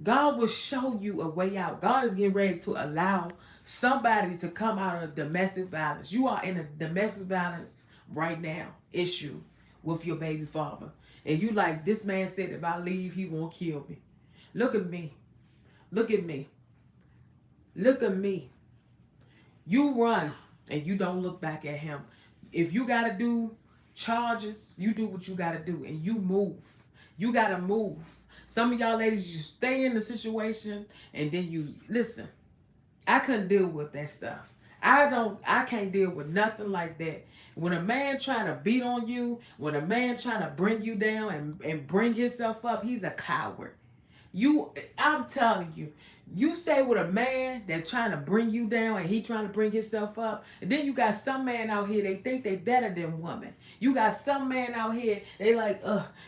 God will show you a way out. God is getting ready to allow somebody to come out of domestic violence. You are in a domestic violence right now issue with your baby father. And you like, this man said if I leave, he won't kill me. Look at me. Look at me. Look at me. You run and you don't look back at him. If you got to do charges, you do what you got to do and you move. You got to move. Some of y'all ladies, you stay in the situation and then you listen. I couldn't deal with that stuff. I can't deal with nothing like that. When a man trying to beat on you, when a man trying to bring you down and bring himself up, he's a coward. I'm telling you, you stay with a man that's trying to bring you down and he trying to bring himself up. And then you got some man out here, they think they better than women. You got some man out here, they like,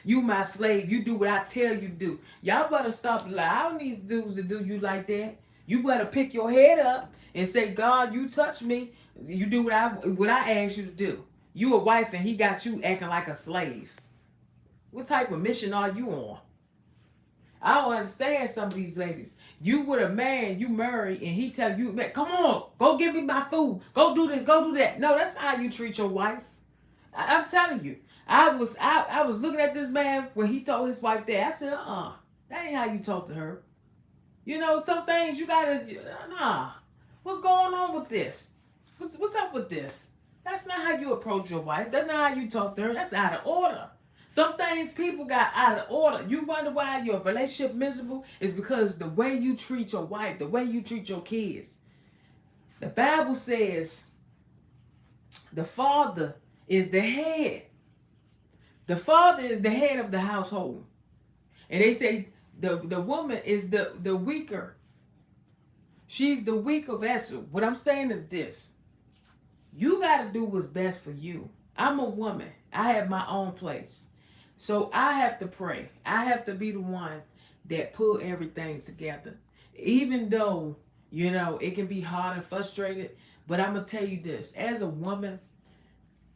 you my slave. You do what I tell you to do. Y'all better stop allowing these dudes to do you like that. You better pick your head up and say, God, you touch me. You do what I ask you to do. You a wife and he got you acting like a slave. What type of mission are you on? I don't understand some of these ladies. You with a man, you married, and he tell you, man, come on, go give me my food. Go do this, go do that. No, that's not how you treat your wife. I'm telling you. I was looking at this man when he told his wife that. I said, that ain't how you talk to her. You know, some things you gotta, what's going on with this? What's up with this? That's not how you approach your wife. That's not how you talk to her. That's out of order. Some things people got out of order. You wonder why your relationship miserable is because the way you treat your wife, the way you treat your kids. The Bible says the father is the head. The father is the head of the household. And they say the woman is the weaker. She's the weaker vessel. What I'm saying is this. You got to do what's best for you. I'm a woman. I have my own place. So I have to pray. I have to be the one that pull everything together. Even though, it can be hard and frustrated. But I'm going to tell you this. As a woman,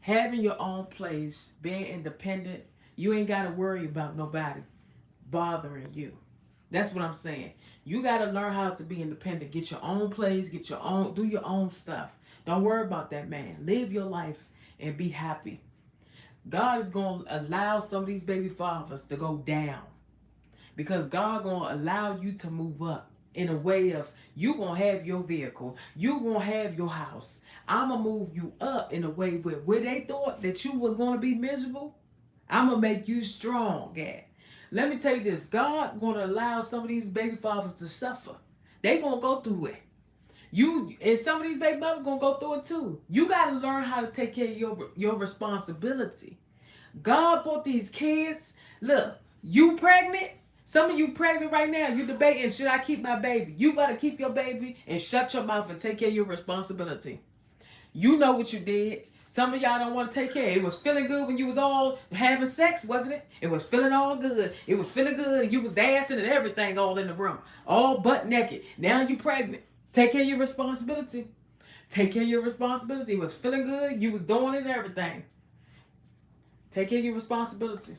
having your own place, being independent, you ain't got to worry about nobody. bothering you. That's what I'm saying. You got to learn how to be independent. Get your own place, do your own stuff. Don't worry about that man. Live your life and be happy. God is going to allow some of these baby fathers to go down, because God going to allow you to move up in a way of, you going to have your vehicle. You going to have your house. I'm going to move you up in a way where they thought that you was going to be miserable, I'm going to make you strong, Gad. Let me tell you this. God going to allow some of these baby fathers to suffer. They going to go through it. And some of these baby mothers going to go through it too. You got to learn how to take care of your responsibility. God brought these kids. Look, you pregnant? Some of you pregnant right now. You debating, should I keep my baby? You better keep your baby and shut your mouth and take care of your responsibility. You know what you did. Some of y'all don't want to take care. It was feeling good when you was all having sex, wasn't it? It was feeling all good. It was feeling good and you was dancing and everything all in the room. All butt naked. Now you pregnant. Take care of your responsibility. Take care of your responsibility. It was feeling good. You was doing it and everything. Take care of your responsibility.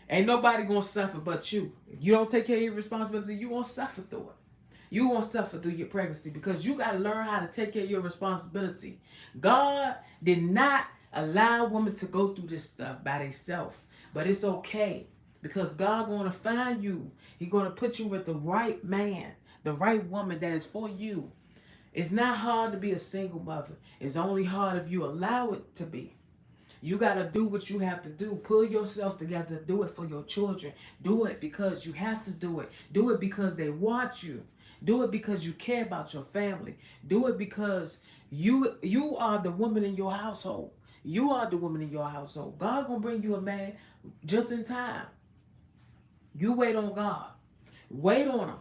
Ain't nobody going to suffer but you. If you don't take care of your responsibility, you won't suffer through it. You won't suffer through your pregnancy, because you got to learn how to take care of your responsibility. God did not allow women to go through this stuff by themselves. But it's okay, because God going to find you. He's going to put you with the right man, the right woman that is for you. It's not hard to be a single mother. It's only hard if you allow it to be. You got to do what you have to do. Pull yourself together. Do it for your children. Do it because you have to do it. Do it because they want you. Do it because you care about your family. Do it because you are the woman in your household. You are the woman in your household. God going to bring you a man just in time. You wait on God. Wait on him.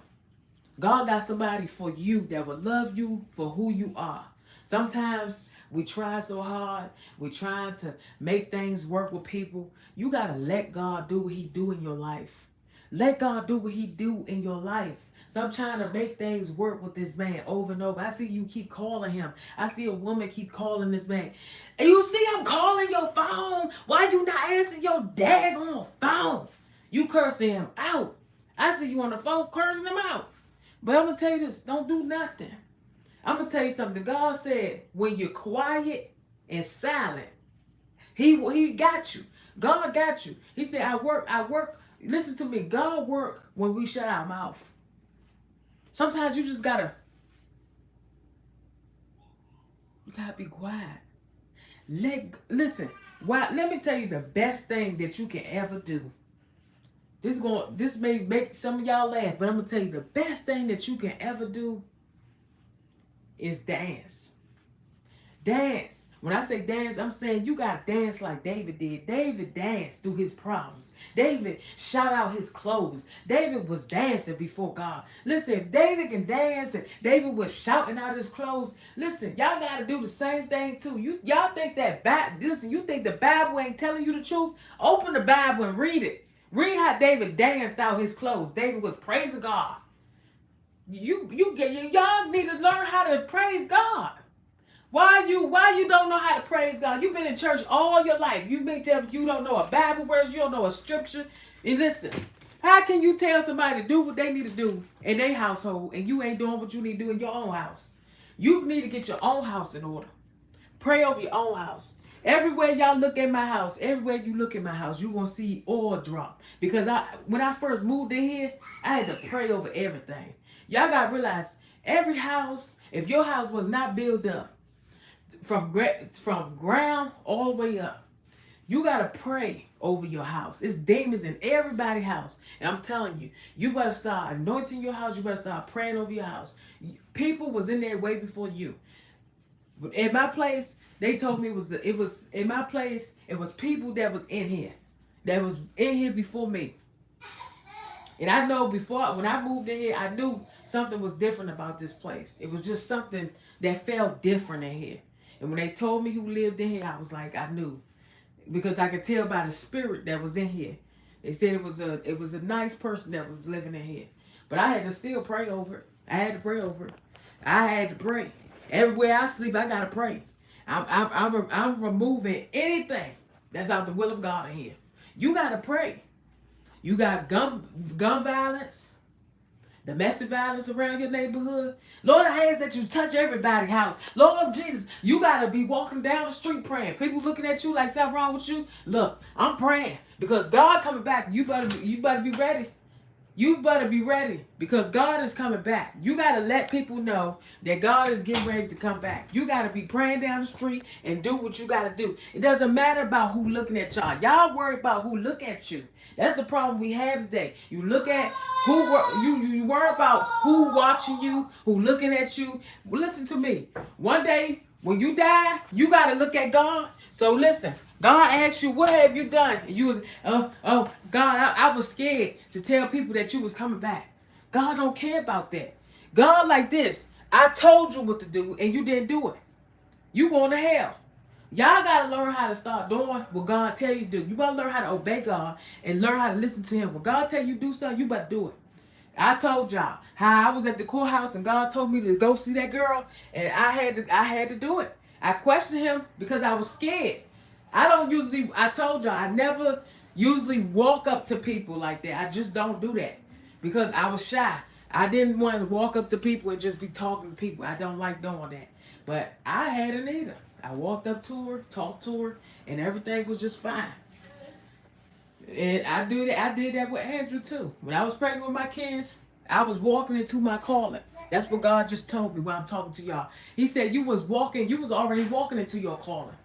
God got somebody for you that will love you for who you are. Sometimes we try so hard. We're trying to make things work with people. You got to let God do what he do in your life. Let God do what he do in your life. So I'm trying to make things work with this man over and over. I see you keep calling him. I see a woman keep calling this man. And you see I'm calling your phone. Why you not answering your daggone phone? You cursing him out. I see you on the phone cursing him out. But I'm going to tell you this. Don't do nothing. I'm going to tell you something. God said, when you're quiet and silent, he got you. God got you. He said, I work. Listen to me. God work when we shut our mouth. Sometimes you just gotta be quiet. Listen. Let me tell you the best thing that you can ever do. This may make some of y'all laugh, but I'm gonna tell you the best thing that you can ever do is dance. Dance. When I say dance, I'm saying you got to dance like David did. David danced through his problems. David shot out his clothes. David was dancing before God. Listen, if David can dance and David was shouting out his clothes, listen, y'all got to do the same thing too. Y'all think you think the Bible ain't telling you the truth? Open the Bible and read it. Read how David danced out his clothes. David was praising God. Y'all need to learn how to praise God. Why you don't know how to praise God? You've been in church all your life. You've been telling you don't know a Bible verse, you don't know a scripture. And listen, how can you tell somebody to do what they need to do in their household and you ain't doing what you need to do in your own house? You need to get your own house in order. Pray over your own house. Everywhere y'all look at my house, everywhere you look at my house, you're going to see oil drop. Because when I first moved in here, I had to pray over everything. Y'all got to realize, every house, if your house was not built up, from ground all the way up, you got to pray over your house. It's demons in everybody's house. And I'm telling you, you better start anointing your house. You better start praying over your house. People was in there way before you. In my place, they told me it was in my place, it was people that was in here. That was in here before me. And I know when I moved in here, I knew something was different about this place. It was just something that felt different in here. And when they told me who lived in here, I was like, I knew. Because I could tell by the spirit that was in here. They said it was a nice person that was living in here. But I had to still pray over it. I had to pray over it. I had to pray. Everywhere I sleep, I got to pray. I'm removing anything that's out the will of God in here. You got to pray. You got gun violence, domestic violence around your neighborhood. Lord, I ask that you touch everybody's house. Lord Jesus, you got to be walking down the street praying. People looking at you like something wrong with you. Look, I'm praying because God coming back. You better be ready. You better be ready because God is coming back. You got to let people know that God is getting ready to come back. You got to be praying down the street and do what you got to do. It doesn't matter about who looking at y'all. Y'all worry about who look at you. That's the problem we have today. You look at who you worry about who watching you, who looking at you. Well, listen to me. One day when you die, you got to look at God. So listen. God asked you, what have you done? And you was, God, I was scared to tell people that you was coming back. God don't care about that. God like this. I told you what to do and you didn't do it. You going to hell. Y'all got to learn how to start doing what God tell you to do. You got to learn how to obey God and learn how to listen to him. When God tell you to do something, you better do it. I told y'all how I was at the courthouse and God told me to go see that girl and I had to do it. I questioned him because I was scared. I told y'all, I never usually walk up to people like that. I just don't do that because I was shy. I didn't want to walk up to people and just be talking to people. I don't like doing that. But I had Anita. I walked up to her, talked to her, and everything was just fine. And I did that with Andrew too. When I was pregnant with my kids, I was walking into my calling. That's what God just told me while I'm talking to y'all. He said you was already walking into your calling.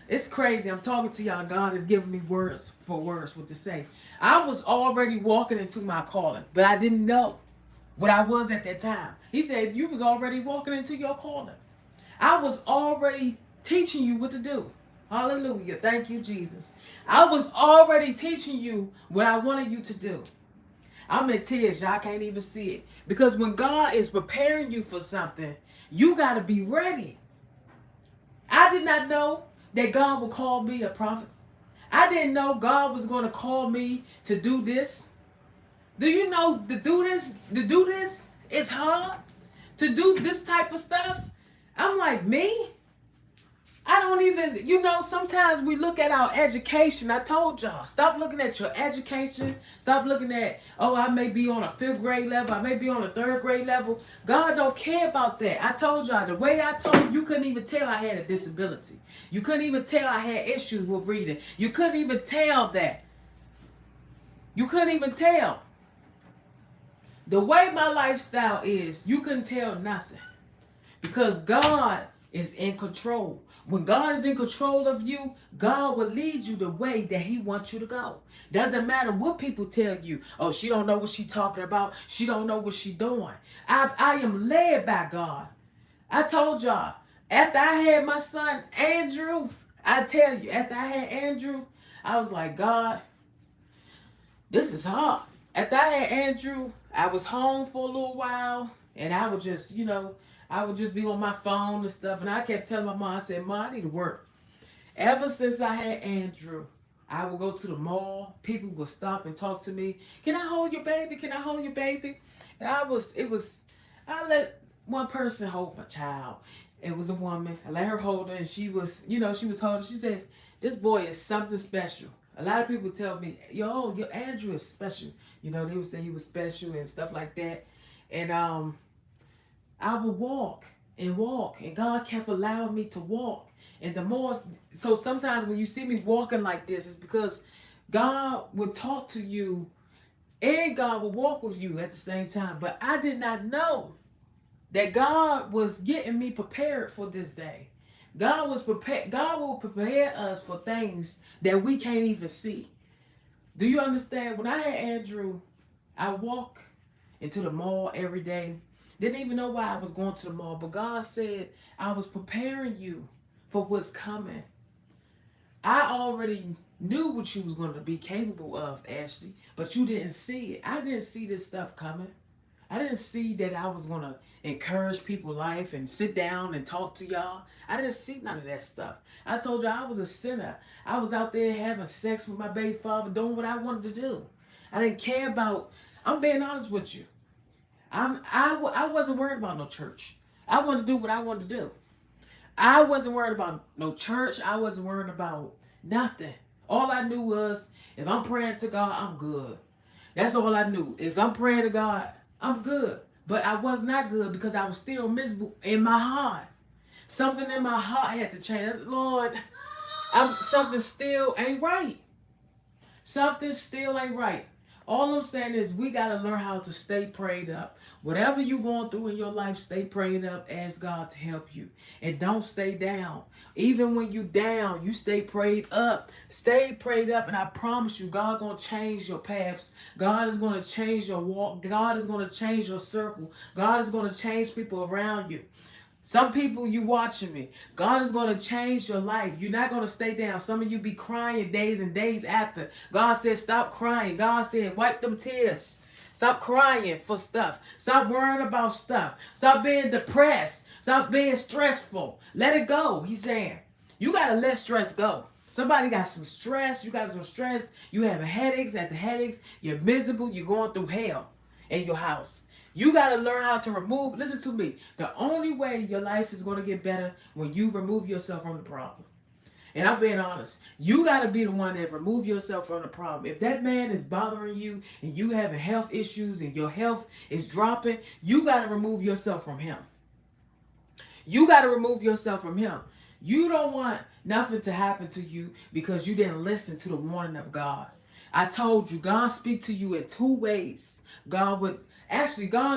It's crazy. I'm talking to y'all. God is giving me words for words what to say. I was already walking into my calling, but I didn't know what I was at that time. He said, you was already walking into your calling. I was already teaching you what to do. Hallelujah. Thank you, Jesus. I was already teaching you what I wanted you to do. I'm in tears. Y'all can't even see it. Because when God is preparing you for something, you got to be ready. I did not know that God would call me a prophet. I didn't know God was going to call me to do this. Do you know to do this is hard? To do this type of stuff? I'm like, me? I don't even, sometimes we look at our education. I told y'all, stop looking at your education. Stop looking at, I may be on a 5th grade level. I may be on a 3rd grade level. God don't care about that. I told y'all, the way I told you couldn't even tell I had a disability. You couldn't even tell I had issues with reading. You couldn't even tell that. You couldn't even tell. The way my lifestyle is, you couldn't tell nothing. Because God is in control. When God is in control of you, God will lead you the way that he wants you to go. Doesn't matter what people tell you. Oh, she don't know what she talking about. She don't know what she doing. I am led by God. I told y'all, after I had my son, Andrew, I tell you, after I had Andrew, I was like, God, this is hard. After I had Andrew, I was home for a little while, and I would just, I would just be on my phone and stuff. And I kept telling my mom, I said, Mom, I need to work. Ever since I had Andrew, I would go to the mall. People would stop and talk to me. Can I hold your baby? Can I hold your baby? And I let one person hold my child. It was a woman. I let her hold her, and she was holding. She said, this boy is something special. A lot of people tell me, your Andrew is special. They would say he was special and stuff like that. And I would walk, and God kept allowing me to walk. And so sometimes when you see me walking like this, it's because God would talk to you and God would walk with you at the same time. But I did not know that God was getting me prepared for this day. God will prepare us for things that we can't even see. Do you understand? When I had Andrew, I walk into the mall every day. Didn't even know why I was going to the mall, but God said, I was preparing you for what's coming. I already knew what you was going to be capable of, Ashley, but you didn't see it. I didn't see this stuff coming. I didn't see that I was going to encourage people's life and sit down and talk to y'all. I didn't see none of that stuff. I told you I was a sinner. I was out there having sex with my baby father, doing what I wanted to do. I didn't care about, I'm being honest with you. I wasn't worried about no church. I wanted to do what I wanted to do. I wasn't worried about no church. I wasn't worried about nothing. All I knew was if I'm praying to God, I'm good. That's all I knew. If I'm praying to God, I'm good. But I was not good because I was still miserable in my heart. Something in my heart had to change. I said, Lord, something still ain't right. Something still ain't right. All I'm saying is we got to learn how to stay prayed up. Whatever you're going through in your life, stay prayed up. Ask God to help you. And don't stay down. Even when you down, you stay prayed up. Stay prayed up. And I promise you, God going to change your paths. God is going to change your walk. God is going to change your circle. God is going to change people around you. Some people, you watching me, God is going to change your life. You're not going to stay down. Some of you be crying days and days after. God said, stop crying. God said, wipe them tears. Stop crying for stuff. Stop worrying about stuff. Stop being depressed. Stop being stressful. Let it go. He's saying, you got to let stress go. Somebody got some stress. You got some stress. You having headaches after headaches. You're miserable. You're going through hell in your house. You got to learn how to remove. Listen to me. The only way your life is going to get better when you remove yourself from the problem. And I'm being honest. You got to be the one that remove yourself from the problem. If that man is bothering you and you having health issues and your health is dropping, you got to remove yourself from him. You got to remove yourself from him. You don't want nothing to happen to you because you didn't listen to the warning of God. I told you, God speak to you in two ways. God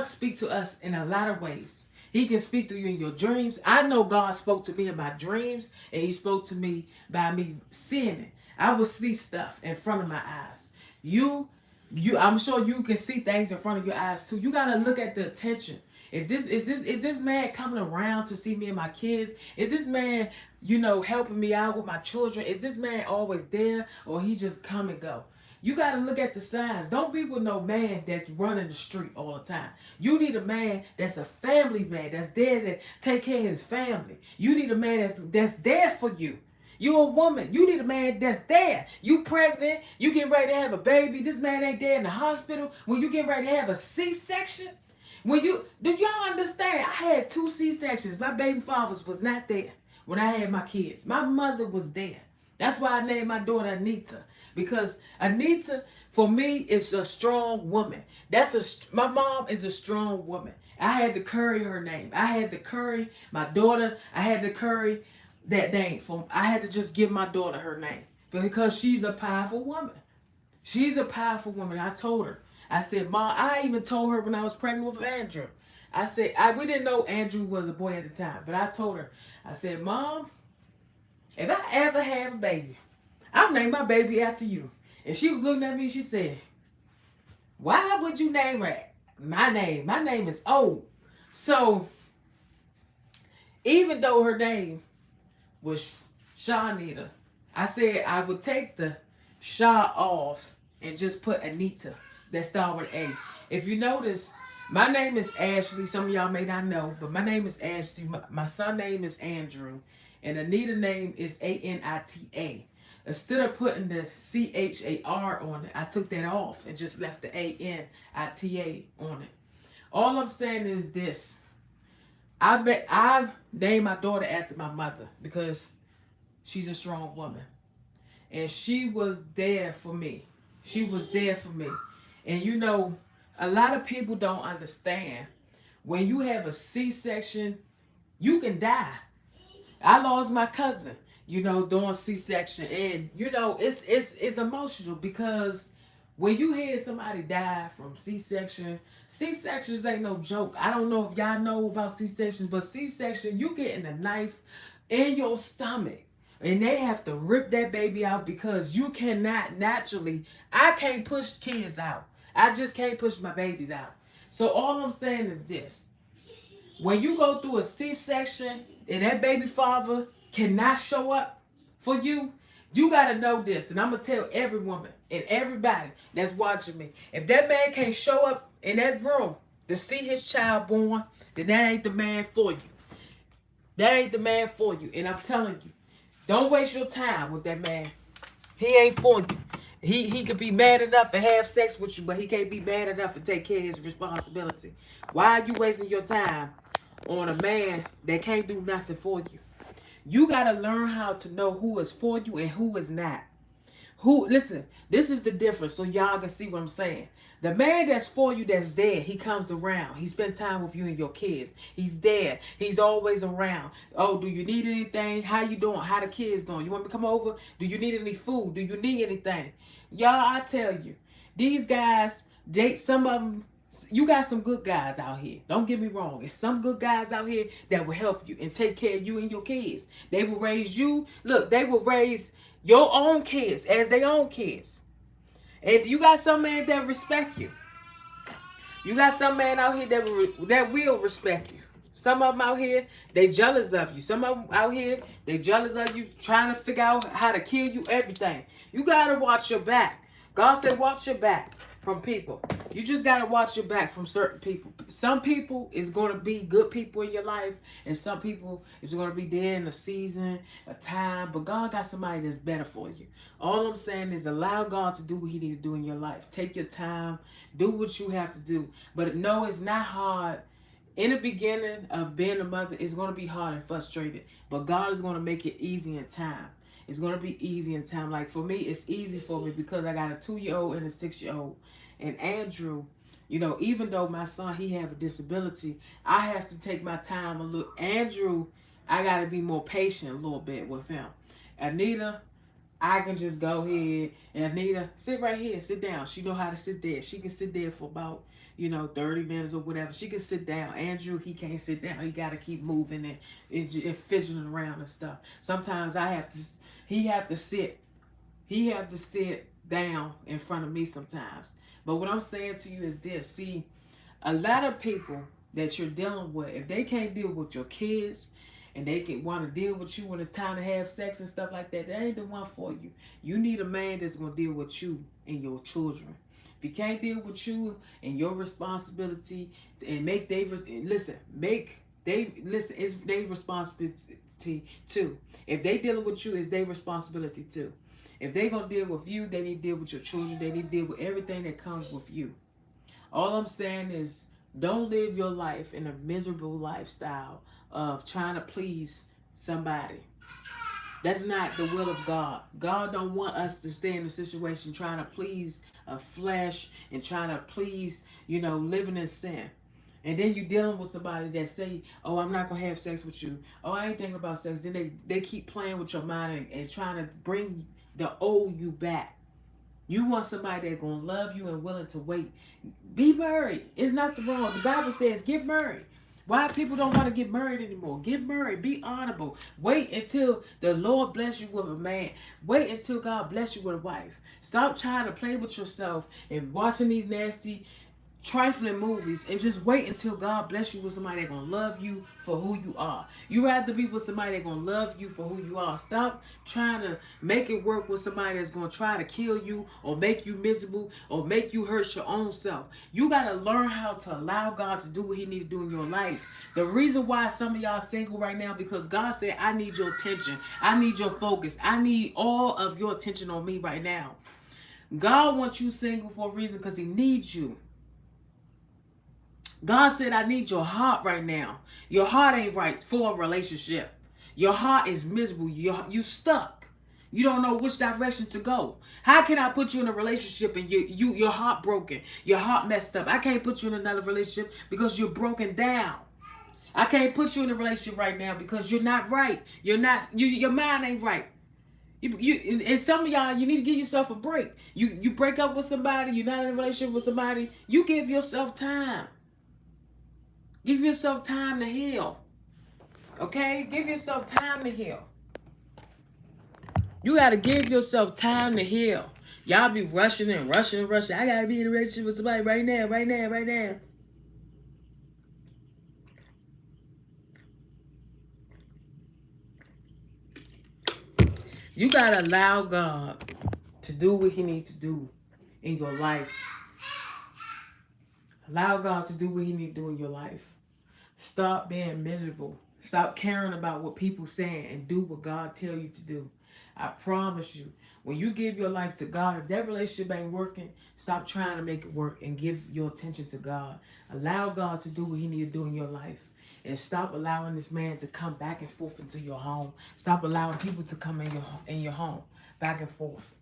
speak to us in a lot of ways. He can speak to you in your dreams. I know God spoke to me in my dreams, and he spoke to me by me seeing it. I will see stuff in front of my eyes. I'm sure you can see things in front of your eyes too. You gotta look at the attention. If is this man coming around to see me and my kids? Is this man, helping me out with my children? Is this man always there, or he just come and go? You got to look at the signs. Don't be with no man that's running the street all the time. You need a man that's a family man, that's there to take care of his family. You need a man that's there for you. You're a woman. You need a man that's there. You pregnant. You getting ready to have a baby. This man ain't there in the hospital. When you get ready to have a C-section. Do y'all understand? I had 2 C-sections. My baby fathers was not there when I had my kids. My mother was there. That's why I named my daughter Anita. Because Anita, for me, is a strong woman. My mom is a strong woman. I had to carry her name. I had to carry my daughter. I had to carry that name. I had to just give my daughter her name. Because she's a powerful woman. She's a powerful woman. I told her. I said, Mom, I even told her when I was pregnant with Andrew. I said, we didn't know Andrew was a boy at the time. But I told her, I said, Mom, if I ever have a baby, I'll name my baby after you. And she was looking at me, she said, why would you name her my name? My name is old. So, even though her name was Shawnita, I said I would take the Shaw off and just put Anita. That start with A. If you notice, my name is Ashley. Some of y'all may not know, but my name is Ashley. My son name is Andrew. And Anita name is Anita. Instead of putting the CHAR on it, I took that off and just left the ANITA on it. All I'm saying is this. I've named my daughter after my mother because she's a strong woman. And she was there for me. She was there for me. And a lot of people don't understand. When you have a C-section, you can die. I lost my cousin, during C-section. And, it's emotional because when you hear somebody die from C-section, C-sections ain't no joke. I don't know if y'all know about C-sections, but C-section, you getting a knife in your stomach. And they have to rip that baby out because you cannot naturally, I can't push kids out. I just can't push my babies out. So all I'm saying is this. When you go through a C-section and that baby father cannot show up for you, you got to know this. And I'm going to tell every woman and everybody that's watching me. If that man can't show up in that room to see his child born, then that ain't the man for you. That ain't the man for you. And I'm telling you, don't waste your time with that man. He ain't for you. He could be mad enough to have sex with you, but he can't be mad enough to take care of his responsibility. Why are you wasting your time on a man that can't do nothing for you? You got to learn how to know who is for you and who is not. Listen, this is the difference so y'all can see what I'm saying. The man that's for you, that's there, he comes around. He spends time with you and your kids. He's there. He's always around. Oh, do you need anything? How you doing? How the kids doing? You want me to come over? Do you need any food? Do you need anything? Y'all, I tell you, these guys, some of them, you got some good guys out here. Don't get me wrong. There's some good guys out here that will help you and take care of you and your kids. They will raise you. Look, they will raise your own kids as their own kids. And you got some man that respect you. You got some man out here that will respect you. Some of them out here, they jealous of you. Some of them out here, they jealous of you, trying to figure out how to kill you, everything. You got to watch your back. God said watch your back from people. You just got to watch your back from certain people. Some people is going to be good people in your life, and some people is going to be there in a season, a time, but God got somebody that's better for you. All I'm saying is allow God to do what he need to do in your life. Take your time. Do what you have to do. But no, it's not hard. In the beginning of being a mother, it's going to be hard and frustrated, but God is going to make it easy in time. It's going to be easy in time. Like for me, it's easy for me because I got a 2-year-old and a 6-year-old. And Andrew, you know, even though my son, he have a disability, I have to take my time a little. Andrew, I got to be more patient a little bit with him. Anita, I can just go ahead and Anita, sit right here, sit down. She know how to sit there. She can sit there for about, 30 minutes or whatever. She can sit down. Andrew, he can't sit down. He got to keep moving and fidgeting around and stuff. Sometimes he have to sit down in front of me sometimes. But what I'm saying to you is this. See, a lot of people that you're dealing with, if they can't deal with your kids, and they can want to deal with you when it's time to have sex and stuff like that, that ain't the one for you. You need a man that's going to deal with you and your children. If he can't deal with you and your responsibility and it's their responsibility too. If they dealing with you, it's their responsibility too. If they going to deal with you, they need to deal with your children. They need to deal with everything that comes with you. All I'm saying is don't live your life in a miserable lifestyle of trying to please somebody. That's not the will of God. God don't want us to stay in a situation trying to please a flesh and trying to please, living in sin. And then you dealing with somebody that say, oh, I'm not going to have sex with you. Oh, I ain't thinking about sex. Then they keep playing with your mind and trying to bring the old you back. You want somebody that's going to love you and willing to wait. Be married. It's nothing wrong. The Bible says get married. Why people don't want to get married anymore? Get married. Be honorable. Wait until the Lord bless you with a man. Wait until God bless you with a wife. Stop trying to play with yourself and watching these nasty, trifling movies, and just wait until God bless you with somebody that's going to love you for who you are. You rather be with somebody that's going to love you for who you are. Stop trying to make it work with somebody that's going to try to kill you or make you miserable or make you hurt your own self. You got to learn how to allow God to do what he need to do in your life. The reason why some of y'all single right now, because God said, I need your attention. I need your focus. I need all of your attention on me right now. God wants you single for a reason because he needs you. God said, I need your heart right now. Your heart ain't right for a relationship. Your heart is miserable. You stuck. You don't know which direction to go. How can I put you in a relationship and your heart broken? Your heart messed up. I can't put you in another relationship because you're broken down. I can't put you in a relationship right now because you're not right. Your mind ain't right. And some of y'all, you need to give yourself a break. You break up with somebody, you're not in a relationship with somebody, you give yourself time. Give yourself time to heal. Okay? Give yourself time to heal. You got to give yourself time to heal. Y'all be rushing and rushing and rushing. I got to be in a relationship with somebody right now, right now, right now. You got to allow God to do what he needs to do in your life. Allow God to do what he needs to do in your life. Stop being miserable. Stop caring about what people saying and do what God tell you to do. I promise you, when you give your life to God, if that relationship ain't working, stop trying to make it work and give your attention to God. Allow God to do what he need to do in your life. And stop allowing this man to come back and forth into your home. Stop allowing people to come in your home back and forth.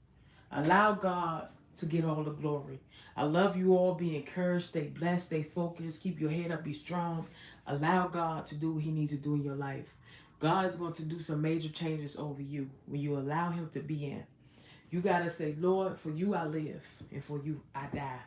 Allow God to get all the glory. I love you all. Be encouraged. Stay blessed. Stay focused. Keep your head up. Be strong. Allow God to do what he needs to do in your life. God is going to do some major changes over you when you allow him to be in. You got to say, Lord, for you I live, and for you I die.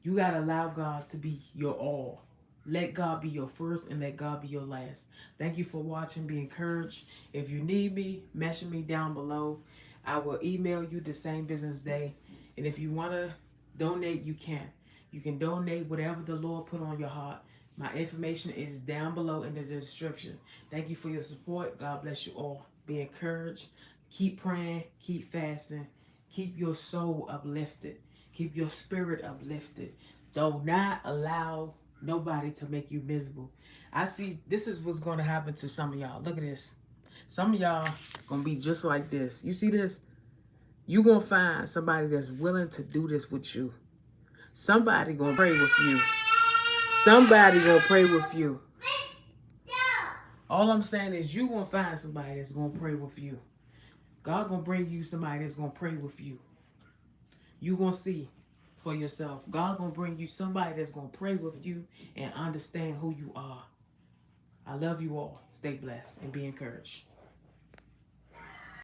You got to allow God to be your all. Let God be your first and let God be your last. Thank you for watching. Be encouraged. If you need me, message me down below. I will email you the same business day. And if you want to donate, you can. You can donate whatever the Lord put on your heart. My information is down below in the description. Thank you for your support. God bless you all. Be encouraged. Keep praying. Keep fasting. Keep your soul uplifted. Keep your spirit uplifted. Do not allow nobody to make you miserable. I see this is what's going to happen to some of y'all. Look at this. Some of y'all going to be just like this. You see this? You going to find somebody that's willing to do this with you. Somebody going to pray with you. Somebody going to pray with you. All I'm saying is you going to find somebody that's going to pray with you. God going to bring you somebody that's going to pray with you. You going to see for yourself. God going to bring you somebody that's going to pray with you and understand who you are. I love you all. Stay blessed and be encouraged.